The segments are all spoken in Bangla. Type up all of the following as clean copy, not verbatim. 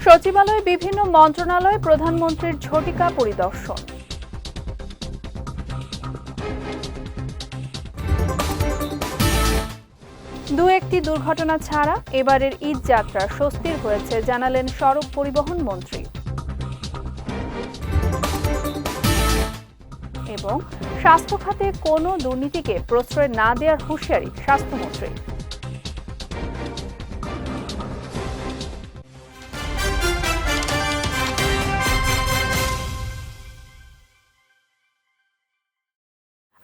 সচিবালয়ে বিভিন্ন মন্ত্রণালয়ে প্রধানমন্ত্রীর ঝটিকা পরিদর্শন। দু একটি দুর্ঘটনা ছাড়া এবারের ঈদ যাত্রা স্বস্তির হয়েছে জানালেন সড়ক পরিবহন মন্ত্রী। এবং স্বাস্থ্য খাতে কোনো দুর্নীতিকে প্রশ্রয় না দেওয়ার হুঁশিয়ারি স্বাস্থ্যমন্ত্রী।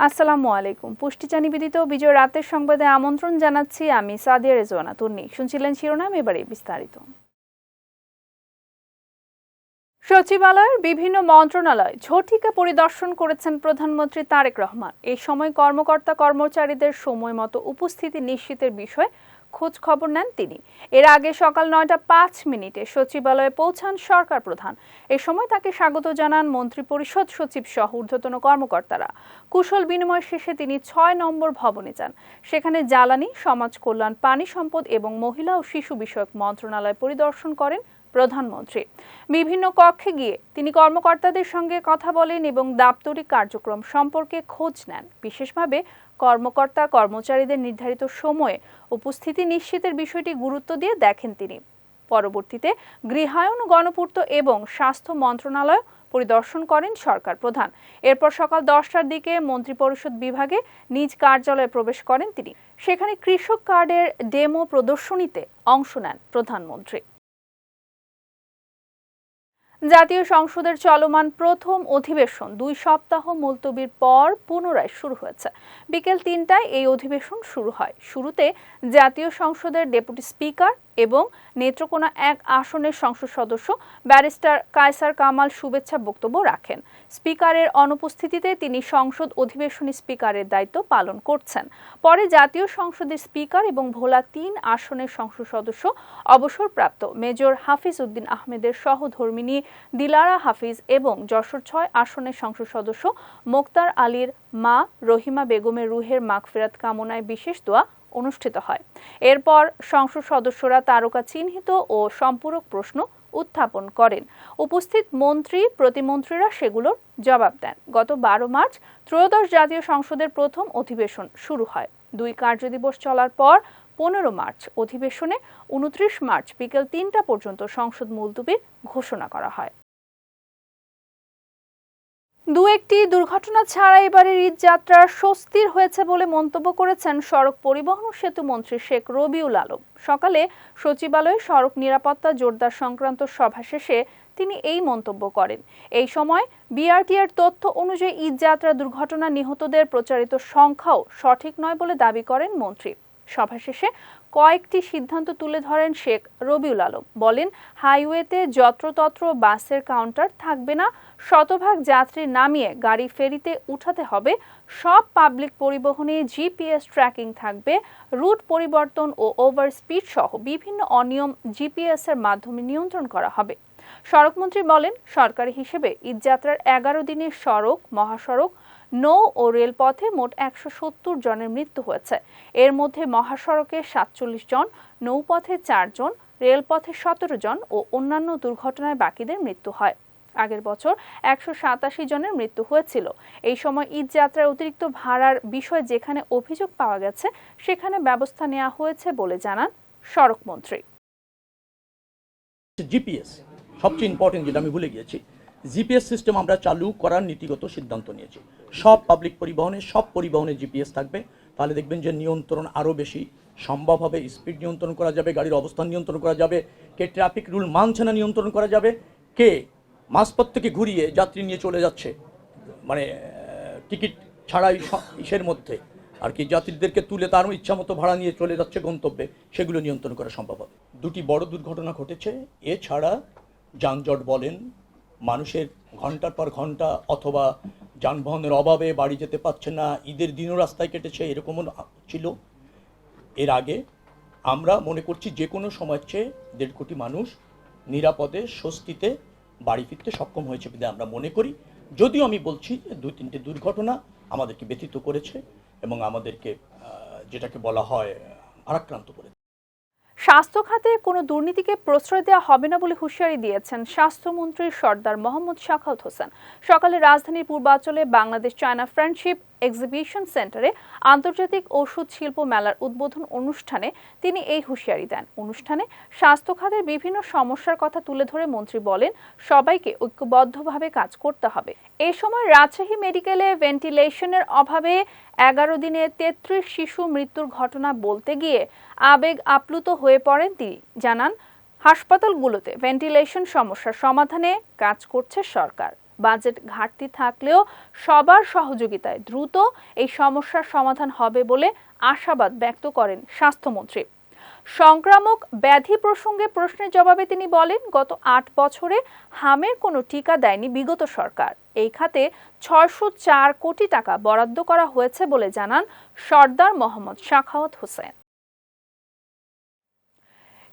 আসসালামু আলাইকুম। পুষ্টিচা নিবেদিত বিজয় রাতের সংবাদে আমন্ত্রণ জানাচ্ছি আমি সাদিয়া রেজওয়ানা তুন্নি। শুনছিলেন শিরোনাম, এবারে বিস্তারিত। সচিবালয়ের বিভিন্ন মন্ত্রণালয় ঝটিকা পরিদর্শন করেছেন প্রধানমন্ত্রী তারেক রহমান। এই সময় কর্মকর্তা কর্মচারীদের সময় মতো উপস্থিতি নিশ্চিতের বিষয়ে খোঁজ খবর নেন তিনি। এর আগে সকাল ৯টা ৫ মিনিটে সচিবালয়ে পৌঁছান সরকার প্রধান। এ সময় তাকে স্বাগত জানান মন্ত্রিপরিষদ সচিব সহ ঊর্ধ্বতন কর্মকর্তারা। কুশল বিনিময় শেষে তিনি ৬ নম্বর ভবনে যান। সেখানে জ্বালানি, সমাজ কল্যাণ, পানি সম্পদ এবং মহিলা ও শিশু বিষয়ক মন্ত্রণালয় পরিদর্শন করেন প্রধানমন্ত্রী। বিভিন্ন কক্ষে গিয়ে তিনি কর্মকর্তাদের সঙ্গে কথা বলেন এবং দাপ্তরিক কার্যক্রম সম্পর্কে খোঁজ নেন। বিশেষভাবে কর্মকর্তা কর্মচারীদের নির্ধারিত সময়ে উপস্থিতি নিশ্চিতের বিষয়টি গুরুত্ব দিয়ে দেখেন তিনি। পরবর্তীতে গৃহায়ন, গণপূর্ত এবং স্বাস্থ্য মন্ত্রণালয় পরিদর্শন করেন সরকার প্রধান। এরপর সকাল 10টার দিকে মন্ত্রিপরিষদ বিভাগে নিজ কার্যালয়ে প্রবেশ করেন তিনি। সেখানে কৃষক কার্ডের ডেমো প্রদর্শনীতে অংশ নেন প্রধানমন্ত্রী। জাতীয় সংসদের চলমান প্রথম অধিবেশন 2 সপ্তাহ মুলতবির পর পুনরায় শুরু হয়েছে। বিকেল 3টায় এই অধিবেশন শুরু হয়। শুরুতে জাতীয় সংসদের ডেপুটি স্পিকার এবং নেত্রকোনা 1 আসনের সংসদ সদস্য ব্যারিস্টার কায়সার কামাল শুভেচ্ছা বক্তব্য রাখেন। স্পিকারের অনুপস্থিতিতে তিনি সংসদ অধিবেশনে স্পিকারের দায়িত্ব পালন করছেন। পরে জাতীয় সংসদের স্পিকার এবং ভোলা 3 আসনের সংসদ সদস্য অবসরপ্রাপ্ত মেজর হাফিজ উদ্দিন আহমেদের সহধর্মিণী দিলারা হাফিজ এবং যশোর 6 আসনের সংসদ সদস্য মোক্তার আলীর মা রহিমা বেগমের রুহের মাগফিরাত কামনায় বিশেষ দোয়া অনুষ্ঠিত হয়। এরপর সংসদ সদস্যরা তারকা চিহ্নিত ও সম্পূরক প্রশ্ন উত্থাপন করেন। উপস্থিত মন্ত্রী প্রতিমন্ত্রীরা সেগুলোর জবাব দেন। গত 12 মার্চ ত্রয়োদশ জাতীয় সংসদের প্রথম অধিবেশন শুরু হয়। 2 কার্যদিবস চলার পর 15 মার্চ অধিবেশনে 29 মার্চ বিকেল 3টা পর্যন্ত সংসদ মুলতবির ঘোষণা করা হয়। দু একটি দুর্ঘটনা ছাড়া এবারের ঈদ যাত্রা স্বস্তির হয়েছে বলে মন্তব্য করেছেন সড়ক পরিবহন ও সেতু মন্ত্রী শেখ রবিউল আলম। সকালে সচিবালয়ে সড়ক নিরাপত্তা জোরদার সংক্রান্ত সভা শেষে তিনি এই মন্তব্য করেন। এই সময় বিআরটিএর তথ্য অনুযায়ী ঈদ যাত্রা দুর্ঘটনা নিহতদের প্রচারিত সংখ্যাও সঠিক নয় বলে দাবি করেন মন্ত্রী। সভা শেষে কয়েকটি সিদ্ধান্ত তুলে ধরেন শেখ রবিউল আলম। বলেন, হাইওয়েতে যত্রতত্র বাসের কাউন্টার থাকবে না, শতভাগ যাত্রী নামিয়ে গাড়ি ফেরিতে উঠাতে হবে, সব পাবলিক পরিবহনে জিপিএস ট্র্যাকিং থাকবে, রুট পরিবর্তন ও ওভার স্পিড সহ বিভিন্ন অনিয়ম জিপিএস এর মাধ্যমে নিয়ন্ত্রণ করা হবে। সড়কমন্ত্রী বলেন, সরকারি হিসেবে ঈদযাত্রার 11 দিনের সড়ক, মহাসড়ক, নৌ ও রেলপথে মোট 170 জনের মৃত্যু হয়েছে। এর মধ্যে মহাসড়কে 47 জন, নৌপথে 4 জন, রেলপথে 17 জন ও অন্যান্য দুর্ঘটনায় বাকিদের মৃত্যু হয়। আগের বছর 187 জনের মৃত্যু হয়েছিল। এই সময় ঈদযাত্রার অতিরিক্ত ভাড়ার বিষয়ে যেখানে অভিযোগ পাওয়া গেছে সেখানে ব্যবস্থা নেওয়া হয়েছে বলে জানান সড়কমন্ত্রী। জিপিএস সবচেয়ে ইম্পর্টেন্ট, যেটা আমি ভুলে গিয়েছি, জিপিএস সিস্টেম আমরা চালু করার নীতিগত সিদ্ধান্ত নিয়েছি। সব পাবলিক পরিবহনে, সব পরিবহনে জিপিএস থাকবে। তাহলে দেখবেন যে নিয়ন্ত্রণ আরও বেশি সম্ভব হবে। স্পিড নিয়ন্ত্রণ করা যাবে, গাড়ির অবস্থান নিয়ন্ত্রণ করা যাবে, কে ট্রাফিক রুল মানছে না নিয়ন্ত্রণ করা যাবে, কে মাঝপথ থেকে ঘুরিয়ে যাত্রী নিয়ে চলে যাচ্ছে মানে টিকিট ছাড়াই ইসের মধ্যে আর কি যাত্রীদেরকে তুলে তার ইচ্ছা মতো ভাড়া নিয়ে চলে যাচ্ছে গন্তব্যে, সেগুলো নিয়ন্ত্রণ করা সম্ভব হবে। 2টি বড় দুর্ঘটনা ঘটেছে। এছাড়া যানজট বলেন, মানুষের ঘন্টার পর ঘন্টা অথবা যানবাহনের অভাবে বাড়ি যেতে পারছে না, ঈদের দিনও রাস্তায় কেটেছে, এরকমও ছিল। এর আগে আমরা মনে করছি যে কোনো সময়ের চেয়ে 1.5 কোটি মানুষ নিরাপদে স্বস্তিতে বাড়ি ফিরতে সক্ষম হয়েছে বলে আমরা মনে করি। যদিও আমি বলছি যে 2-3টে দুর্ঘটনা আমাদেরকে ব্যথিত করেছে এবং আমাদেরকে যেটাকে বলা হয় ভারাক্রান্ত করেছে। স্বাস্থ্য খাতে কোনো দুর্নীতিকে প্রশ্রয় দেওয়া হবে না বলে হুঁশিয়ারি দিয়েছেন স্বাস্থ্যমন্ত্রী সর্দার মোহাম্মদ সাখাওয়াত হোসেন। সকালে রাজধানীর পূর্বাঞ্চলে বাংলাদেশ চায়না ফ্রেন্ডশিপ এক্সিবিশন সেন্টারে আন্তর্জাতিক ওষুধ শিল্প মেলার উদ্বোধন অনুষ্ঠানে তিনি এই হুঁশিয়ারি দেন। অনুষ্ঠানে স্বাস্থ্য খাতের বিভিন্ন সমস্যার কথা তুলে ধরে মন্ত্রী বলেন, সবাইকে ঐক্যবদ্ধভাবে কাজ করতে হবে। এই সময় রাজশাহী মেডিকেলে ভেন্টিলেশনের অভাবে 11 দিনে 33 শিশু মৃত্যুর ঘটনা বলতে গিয়ে আবেগ আপ্লুত হয়ে পড়েন তিনি। জানান, হাসপাতালগুলোতে ভেন্টিলেশন সমস্যার সমাধানে কাজ করছে সরকার। বাজেট ঘাটতি থাকলেও সবার সহযোগিতায় দ্রুত এই সমস্যার সমাধান হবে বলে আশাবাদ ব্যক্ত করেন স্বাস্থ্যমন্ত্রী। সংক্রামক ব্যাধি প্রসঙ্গে প্রশ্নের জবাবে তিনি বলেন, গত 8 বছরে হামের কোনো টিকা দেয়নি বিগত সরকার। এই খাতে 604 কোটি টাকা বরাদ্দ করা হয়েছে বলে জানান সর্দার মোহাম্মদ সাখাওয়াত হোসেন।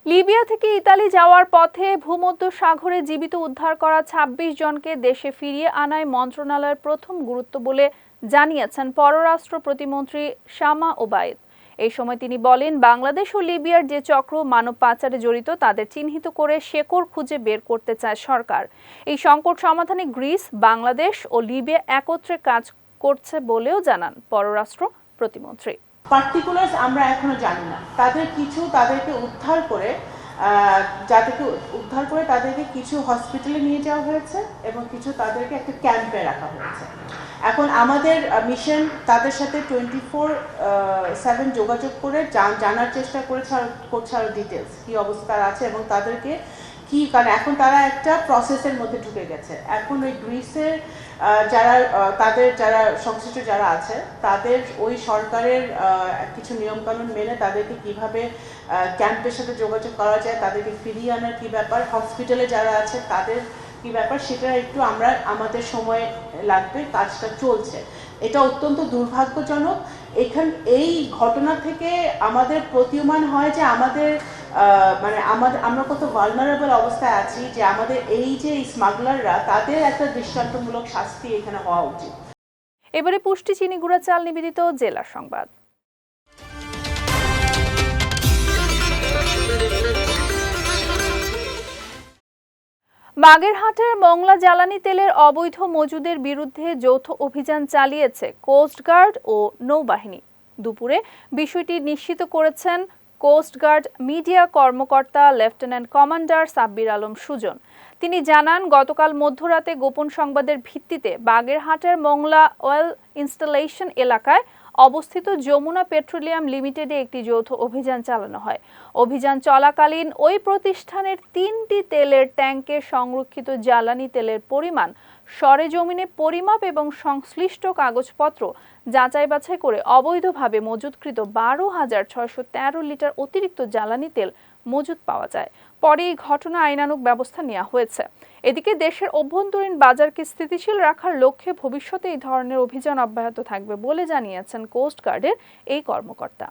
লিবিয়া থেকে ইতালি যাওয়ার পথে ভূমধ্য সাগরে জীবিত উদ্ধার করা 26 জনকে দেশে ফিরিয়ে আনায় মন্ত্রণালয়ের প্রথম গুরুত্ব বলে জানিয়েছেন পররাষ্ট্র প্রতিমন্ত্রী শামা ওবায়েদ। এই সময় তিনি বলেন, বাংলাদেশ ও লিবিয়ার যে চক্র মানব পাচারে জড়িত তাদের চিহ্নিত করে শেকড় খুঁজে বের করতে চায় সরকার। এই সংকট সমাধানে গ্রিস, বাংলাদেশ ও লিবিয়া একত্রে কাজ করছে বলেও জানান পররাষ্ট্র প্রতিমন্ত্রী। পার্টিকুলার্স আমরা এখনো জানি না। তাদেরকে উদ্ধার করে তাদেরকে কিছু হসপিটালে নিয়ে যাওয়া হয়েছে এবং কিছু তাদেরকে একটা ক্যাম্পে রাখা হয়েছে। এখন আমাদের মিশন তাদের সাথে 24/7 যোগাযোগ করে জানার চেষ্টা করছে আরো ডিটেলস কি অবস্থা আছে এবং তাদেরকে কি, কারণ এখন তারা একটা প্রসেসের মধ্যে ঢুকে গেছে। এখন ওই গ্রিসের যারা সংশ্লিষ্ট যারা আছে তাদের ওই সরকারের কিছু নিয়মকানুন মেনে তাদেরকে কিভাবে ক্যাম্পের সাথে যোগাযোগ করা যায়, তাদেরকে ফিরিয়ে আনার কি ব্যাপার, হসপিটালে যারা আছে তাদের কি ব্যাপার, সেটা একটু আমাদের সময় লাগবে, কাজটা চলছে। এটা অত্যন্ত দুর্ভাগ্যজনক। এই ঘটনা থেকে আমাদের প্রতীয়মান হয় যে আমরা কত ভালনারেবল অবস্থায় আছি, যে আমাদের এই যে স্মাগলাররা তাদের একটা দৃষ্টান্তমূলক শাস্তি এখানে হওয়া উচিত। এবারে পুষ্টি চিনি গুঁড়া চাল নিবেদিত জেলা সংবাদ। বাগেরহাটের মংলা জ্বালানি তেলের অবৈধ মজুদের বিরুদ্ধে যৌথ অভিযান চালিয়েছে কোস্টগার্ড ও নৌবাহিনী। দুপুরে বিষয়টি নিশ্চিত করেছেন কোস্টগার্ড মিডিয়া কর্মকর্তা লেফটেন্যান্ট কমান্ডার সাব্বির আলম সুজন। তিনি জানান, গতকাল মধ্যরাতে গোপন সংবাদের ভিত্তিতে বাগেরহাটের মংলা অয়েল ইনস্টলেশন এলাকায় অবস্থিত যমুনা পেট্রোলিয়াম লিমিটেডে একটি যৌথ অভিযান চালানো হয়। অভিযান চলাকালীন ওই প্রতিষ্ঠানের 3টি তেলের ট্যাঙ্কে সংরক্ষিত জ্বালানি তেলের পরিমাণ সরেজমিনে পরিমাপ এবং সংশ্লিষ্ট কাগজপত্র যাচাই বাছাই করে অবৈধভাবে মজুতকৃত 12,613 লিটার অতিরিক্ত জ্বালানি তেল মজুত পাওয়া যায়। পরে এই ঘটনা আইনানুগ ব্যবস্থা নেওয়া হয়েছে। এদিকে দেশের অভ্যন্তরীণ বাজারকে স্থিতিশীল রাখার লক্ষ্যে ভবিষ্যতে এই ধরনের অভিযান অব্যাহত থাকবে বলে জানিয়েছেন কোস্টগার্ডের এই কর্মকর্তা।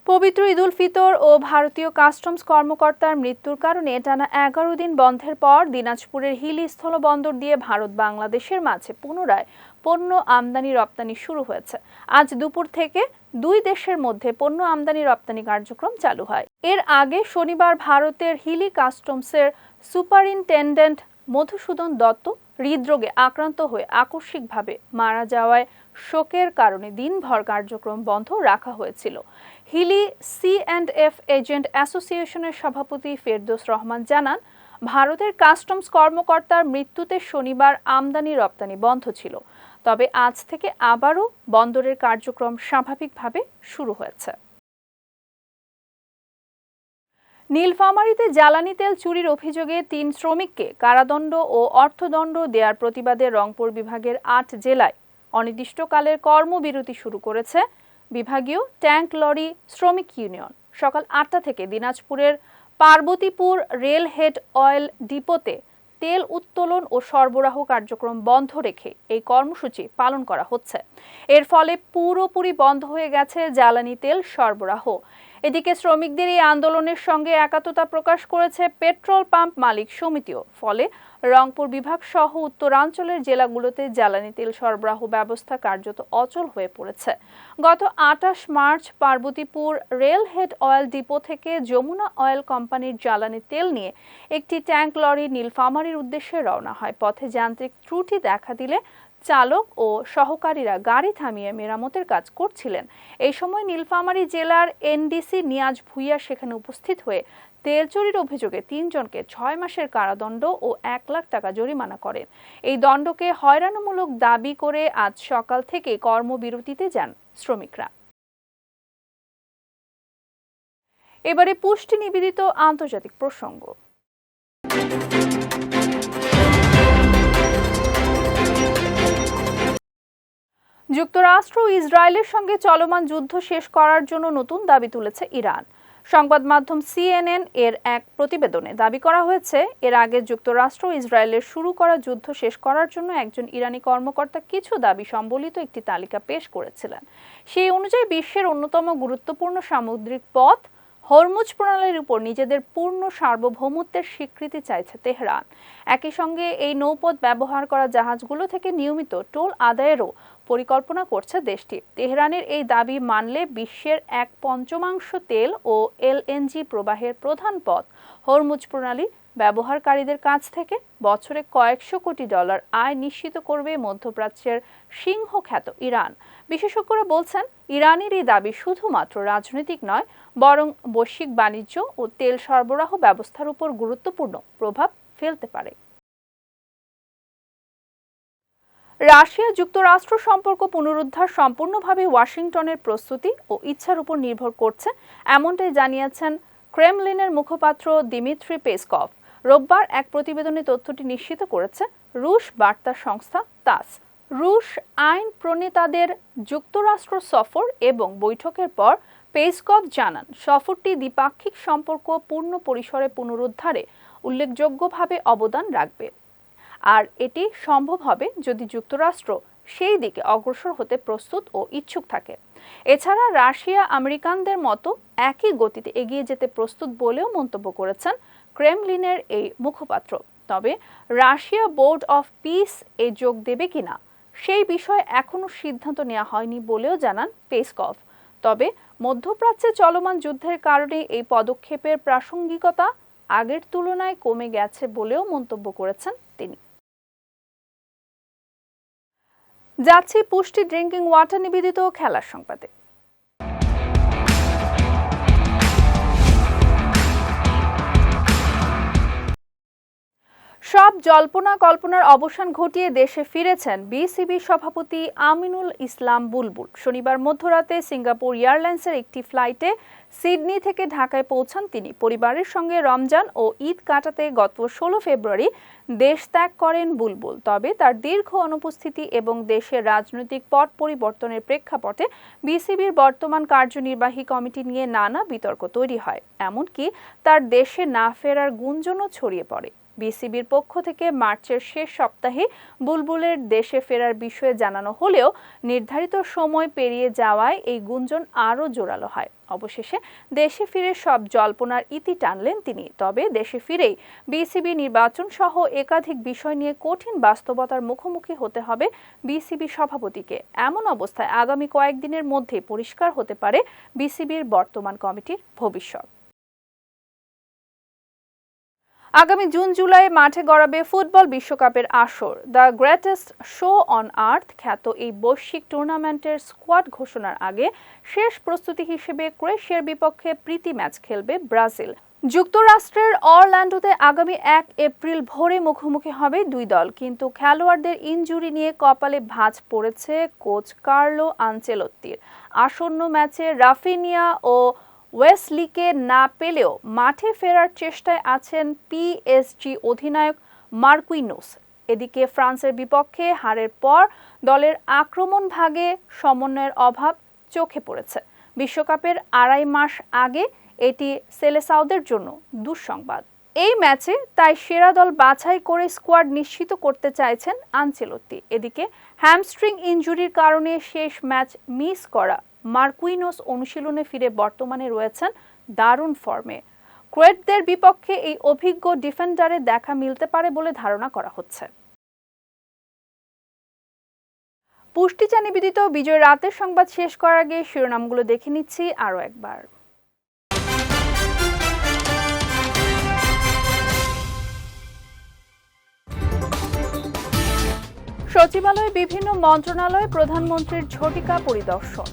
পবিত্র ঈদ উল ফিতর ও ভারতীয় কাস্টমস কর্মকর্তার মৃত্যুর কারণে টানা 11 দিন বন্ধের পর দিনাজপুরের হিলি স্থলবন্দর দিয়ে ভারত বাংলাদেশের মাঝে পুনরায় পণ্য আমদানি রপ্তানি শুরু হয়েছে। আজ দুপুর থেকে দুই দেশের মধ্যে পণ্য আমদানি রপ্তানি কার্যক্রম চালু হয়। এর আগে শনিবার ভারতের হিলি কাস্টমসের সুপারিনটেন্ডেন্ট মধুসূদন দত্ত হৃদরোগে আক্রান্ত হয়ে আকস্মিকভাবে মারা যাওয়ায় শোকের কারণে দিনভর কার্যক্রম বন্ধ রাখা হয়েছিল। হিলি C&F এজেন্ট অ্যাসোসিয়েশনের সভাপতি ফেরদৌস রহমান জানান, ভারতের কাস্টমস কর্মকর্তার মৃত্যুতে শনিবার আমদানি রপ্তানি বন্ধ ছিল। তবে আজ থেকে আবারও বন্দরের কার্যক্রম স্বাভাবিকভাবে শুরু হয়েছে। নীলফামারীতে জ্বালানি তেল চুরির অভিযোগে 3 শ্রমিককে কারাদণ্ড ও অর্থদণ্ড দেওয়ার প্রতিবাদে রংপুর বিভাগের 8 জেলায় অনির্দিষ্টকালের কর্মবিরতি শুরু করেছে বিভাগীয় ট্যাঙ্ক লরি শ্রমিক ইউনিয়ন। সকাল 8টা থেকে দিনাজপুরের পার্বতীপুর রেল হেড অয়েল ডিপোতে তেল উত্তোলন ও সরবরাহ কার্যক্রম বন্ধ রেখে এই কর্মসূচি পালন করা হচ্ছে। এর ফলে পুরোপুরি বন্ধ হয়ে গেছে জ্বালানি তেল সরবরাহ। এদিকে শ্রমিকদের এই আন্দোলনের সঙ্গে একাত্মতা প্রকাশ করেছে পেট্রোল পাম্প মালিক সমিতিও। ফলে রংপুর বিভাগ সহ উত্তরাঞ্চলের জেলাগুলোতে জ্বালানি তেল সরবরাহ ব্যবস্থা কার্যত অচল হয়ে পড়েছে। গত ২৮ March Parbatipur railhead oil depot থেকে যমুনা অয়েল কোম্পানির জ্বালানি তেল নিয়ে একটি ট্যাঙ্ক লরি নীলফামারীর উদ্দেশ্যে রওনা হয়। পথে যান্ত্রিক ত্রুটি দেখা দিলে চালক ও সহকারীরা গাড়ি থামিয়ে মেরামতের কাজ করছিলেন। এই সময় নীলফামারী জেলার এনডিসি নিয়াজ ভুইয়া সেখানে উপস্থিত হয়ে তেল চুরির অভিযোগে ৩ জনকে ৬ মাসের কারাদণ্ড ও ১ লাখ টাকা জরিমানা করেন। এই দণ্ডকে হয়রানিমূলক দাবি করে আজ সকাল থেকে কর্মবিরতিতে যান শ্রমিকরা। এবারে পুষ্টি নিবেদিত আন্তর্জাতিক প্রসঙ্গ। যুক্তরাষ্ট্র ও ইসরায়েলের সঙ্গে চলমান যুদ্ধ শেষ করার জন্য নতুন দাবি তুলেছে ইরান। সংবাদ মাধ্যম সিএনএন এর এক প্রতিবেদনে দাবি করা হয়েছে, এর আগে যুক্তরাষ্ট্র ও ইসরায়েলের শুরু করা যুদ্ধ শেষ করার জন্য একজন ইরানি কর্মকর্তা কিছু দাবি সম্বলিত একটি তালিকা পেশ করেছিলেন। সেই অনুযায়ী বিশ্বের অন্যতম গুরুত্বপূর্ণ সামুদ্রিক পথ হরমুজ প্রণালীর উপর নিজেদের পূর্ণ সার্বভৌমত্বের স্বীকৃতি চাইছে তেহরান। একই সঙ্গে এই নৌপথ ব্যবহার করা জাহাজগুলো থেকে নিয়মিত টোল আদায়েরও পরিকল্পনা করছে দেশটি। তেহরানের এই দাবি মানলে বিশ্বের 1/5 তেল ও এলএনজি প্রবাহের প্রধান পথ হরমুজ প্রণালী ব্যবহারকারীদের কাছ থেকে বছরে কয়েকশো কোটি ডলার আয় নিশ্চিত করবে মধ্যপ্রাচ্যের সিংহ খ্যাত ইরান। বিশেষজ্ঞরা বলছেন, ইরানের এই দাবি শুধুমাত্র রাজনৈতিক নয়, বরং বৈশ্বিক বাণিজ্য ও তেল সরবরাহ ব্যবস্থার উপর গুরুত্বপূর্ণ প্রভাব ফেলতে পারে। রাশিয়া যুক্তরাষ্ট্র সম্পর্ক পুনরুদ্ধার সম্পূর্ণভাবে ওয়াশিংটনের প্রস্তুতি ও ইচ্ছার উপর নির্ভর করছে, এমনটাই জানিয়েছেন ক্রেমলিনের মুখপাত্র দিমিত্রি পেসকভ। রোববার এক প্রতিবেদনে তথ্যটি নিশ্চিত করেছে রুশ বার্তা সংস্থা তাস। রুশ আইন প্রণেতাদের যুক্তরাষ্ট্র সফর এবং বৈঠকের পর পেসকভ জানান, সফরটি দ্বিপাক্ষিক সম্পর্ক পূর্ণ পরিসরে পুনরুদ্ধারে উল্লেখযোগ্যভাবে অবদান রাখবে। আর এটি সম্ভব হবে যদি যুক্তরাষ্ট্র সেই দিকে অগ্রসর হতে প্রস্তুত ও ইচ্ছুক থাকে। এছাড়া রাশিয়া আমেরিকানদের মতো একই গতিতে এগিয়ে যেতে প্রস্তুত বলেও মন্তব্য করেছেন ক্রেমলিনের এই মুখপাত্র। তবে রাশিয়া বোর্ড অফ পিস এ যোগ দেবে কিনা সেই বিষয়ে এখনও সিদ্ধান্ত নেওয়া হয়নি বলেও জানান পেসকভ। তবে মধ্যপ্রাচ্যে চলমান যুদ্ধের কারণে এই পদক্ষেপের প্রাসঙ্গিকতা আগের তুলনায় কমে গেছে বলেও মন্তব্য করেছেন তিনি। যাচ্ছি পুষ্টি ড্রিঙ্কিং ওয়াটার নিবেদিত খেলার সংবাদে। সব জল্পনা কল্পনার অবসান ঘটিয়ে দেশে ফিরেছেন বিসিবি সভাপতি আমিনুল ইসলাম বুলবুল। শনিবার মধ্যরাতে সিঙ্গাপুর এয়ারলাইন্সের একটি ফ্লাইটে সিডনি থেকে ঢাকায় পৌঁছান তিনি। পরিবারের সঙ্গে রমজান ও ঈদ কাটাতে গত 16 ফেব্রুয়ারি দেশ ত্যাগ করেন বুলবুল। তবে তার দীর্ঘ অনুপস্থিতি এবং দেশের রাজনৈতিক পট পরিবর্তনের প্রেক্ষাপটে বিসিবির বর্তমান কার্যনির্বাহী কমিটি নিয়ে নানা বিতর্ক তৈরি হয়। এমনকি তার দেশে না ফেরার গুঞ্জনও ছড়িয়ে পড়ে। বিসিবির পক্ষ থেকে মার্চের শেষ সপ্তাহে বুলবুলের দেশে ফেরার বিষয়ে জানানো হলেও নির্ধারিত সময় পেরিয়ে যাওয়ায় এই গুঞ্জন আরও জোরালো হয়। অবশেষে দেশে ফিরে সব জল্পনার ইতি টানলেন তিনি। তবে দেশে ফিরেই বিসিবি নির্বাচন সহ একাধিক বিষয় নিয়ে কঠিন বাস্তবতার মুখোমুখি হতে হবে বিসিবি সভাপতিকে। এমন অবস্থায় আগামী কয়েকদিনের মধ্যে পরিষ্কার হতে পারে বিসিবির বর্তমান কমিটির ভবিষ্যৎ। আগামী জুন জুলাই মাঠে গড়াবে ফুটবল বিশ্বকাপের আসর। The greatest show on earth খ্যাত এই বৈশ্বিক টুর্নামেন্টের স্কোয়াড ঘোষণার আগে শেষ প্রস্তুতি হিসেবে ক্রোয়েশিয়ার বিপক্ষে প্রীতি ম্যাচ খেলবে ব্রাজিল। যুক্তরাষ্ট্রের অরল্যান্ডোতে আগামী 1 এপ্রিল ভোরে মুখোমুখি হবে দুই দল। কিন্তু খেলোয়াড়দের ইনজুরি নিয়ে কপালে ভাঁজ পড়েছে কোচ কার্লো আনচেলত্তির। আসন্ন ম্যাচে রাফিনিয়া ও ওয়েসলিকে না পেলেও মাঠে ফেরার চেষ্টায় আছেন পিএসজি অধিনায়ক মার্কুইনোস। এদিকে ফ্রান্সের বিপক্ষে হারের পর দলের আক্রমণ ভাগে সমন্বয়ের অভাব চোখে পড়েছে। বিশ্বকাপের 2.5 মাস আগে এটি সেলেসাওদের জন্য দুঃসংবাদ। এই ম্যাচে তাই সেরা দল বাছাই করে স্কোয়াড নিশ্চিত করতে চাইছেন আনচেলত্তি। এদিকে হ্যামস্ট্রিং ইনজুরির কারণে শেষ ম্যাচ মিস করা মার্কুইনোস অনুশীলনে ফিরে বর্তমানে রয়েছেন দারুণ ফর্মে। ক্রোয়েটদের বিপক্ষে এই অভিজ্ঞ ডিফেন্ডারের দেখা মিলতে পারে বলে ধারণা করা হচ্ছে। পুষ্টিচা নিবেদিত বিজয় রাতের সংবাদ শেষ করার আগে শিরোনামগুলো দেখে নিচ্ছি আরও একবার। সচিবালয়ে বিভিন্ন মন্ত্রণালয়ে প্রধানমন্ত্রীর ঝটিকা পরিদর্শন।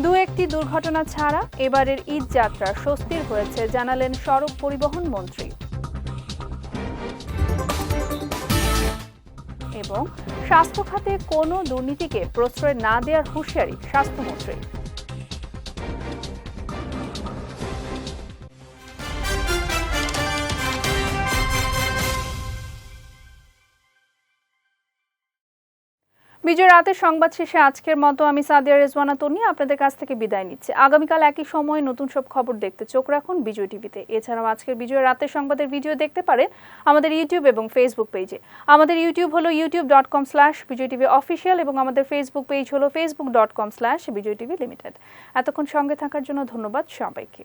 দু একটি দুর্ঘটনা ছাড়া এবারের ঈদ যাত্রা স্বস্তির হয়েছে জানালেন সড়ক পরিবহন মন্ত্রী। এবং স্বাস্থ্য খাতে কোনো দুর্নীতিকে প্রশ্রয় না দেওয়ার হুঁশিয়ারি স্বাস্থ্যমন্ত্রী। বিজয় রাতের সংবাদ শেষে আজকের মতো আমি সাদিয়া রেজওয়ানা তন্নি আপনাদের কাছ থেকে বিদায় নিচ্ছি। আগামীকাল একই সময়ে নতুন সব খবর দেখতে চোখ রাখুন বিজয় টিভিতে। এছাড়াও আজকের বিজয় রাতের সংবাদের ভিডিও দেখতে পারেন আমাদের ইউটিউব এবং ফেসবুক পেজে। আমাদের ইউটিউব হলো youtube.com/বিজয়টিভি অফিসিয়াল এবং আমাদের ফেসবুক পেজ হলো facebook.com/বিজয়টিভি লিমিটেড। এতক্ষণ সঙ্গে থাকার জন্য ধন্যবাদ সবাইকে।